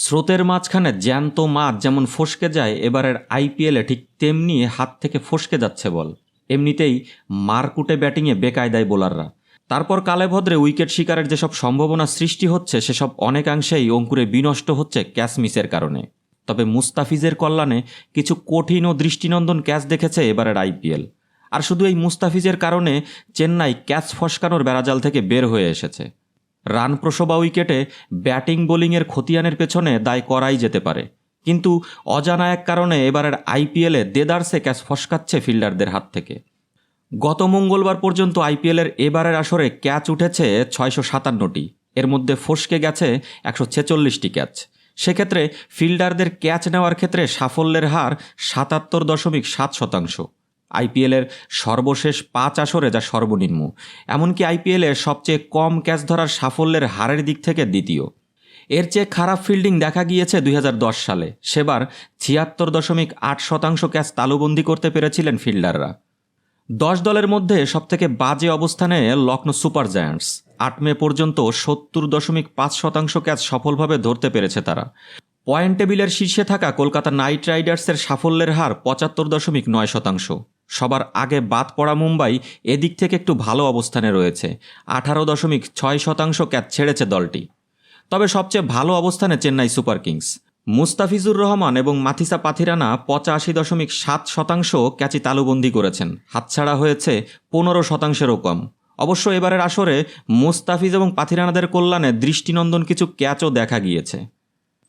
স্রোতের মাঝখানে জ্যান্ত মাছ যেমন ফসকে যায়, এবারের আইপিএলে ঠিক তেমনি হাত থেকে ফসকে যাচ্ছে বল। এমনিতেই মারকুটে ব্যাটিংয়ে বেকায়দায় বোলাররা। তারপর কালেভদ্রে উইকেট শিকারের যেসব সম্ভাবনা সৃষ্টি হচ্ছে সেসব অনেকাংশেই অঙ্কুরে বিনষ্ট হচ্ছে ক্যাচ মিসের কারণে। তবে মুস্তাফিজের কল্যাণে কিছু কঠিন ও দৃষ্টিনন্দন ক্যাচ দেখেছে এবারের আইপিএল। আর শুধু এই মুস্তাফিজের কারণে চেন্নাই ক্যাচ ফসকানোর বেড়াজাল থেকে বের হয়ে এসেছে। রানপ্রসবা উইকেটে ব্যাটিং বোলিংয়ের খতিয়ানের পেছনে দায় করাই যেতে পারে, কিন্তু অজানা এক কারণে এবারের আইপিএলে দেদারসে ক্যাচ ফসকাচ্ছে ফিল্ডারদের হাত থেকে। গত মঙ্গলবার পর্যন্ত আইপিএলের এবারের আসরে ক্যাচ উঠেছে 657টি, এর মধ্যে ফসকে গেছে 146টি ক্যাচ। সেক্ষেত্রে ফিল্ডারদের ক্যাচ নেওয়ার ক্ষেত্রে সাফল্যের হার 77.7%। আইপিএলের সর্বশেষ 5 আসরে যা সর্বনিম্ন। এমনকি আইপিএলে সবচেয়ে কম ক্যাচ ধরার সাফল্যের হারের দিক থেকে দ্বিতীয়। এর চেয়ে খারাপ ফিল্ডিং দেখা গিয়েছে 2010 সালে। সেবার 76.8% ক্যাচ তালুবন্দি করতে পেরেছিলেন ফিল্ডাররা। 10 দলের মধ্যে সবথেকে বাজে অবস্থানে লখনৌ সুপার জায়ান্টস। 8 মে পর্যন্ত 70.5% ক্যাচ সফলভাবে ধরতে পেরেছে তারা। পয়েন্ট টেবিলের শীর্ষে থাকা কলকাতা নাইট রাইডার্সের সাফল্যের হার 75.9%। সবার আগে বাদ পড়া মুম্বাই এদিক থেকে একটু ভালো অবস্থানে রয়েছে, 18.6% ক্যাচ ছেড়েছে দলটি। তবে সবচেয়ে ভালো অবস্থানে চেন্নাই সুপার কিংস। মুস্তাফিজুর রহমান এবং মাথিসা পাথিরানা 85.7% ক্যাচই তালুবন্দি করেছেন, হাতছাড়া হয়েছে 15%-এরও কম। অবশ্য এবারের আসরে মুস্তাফিজ এবং পাথিরানাদের কল্যাণে দৃষ্টিনন্দন কিছু ক্যাচও দেখা গিয়েছে।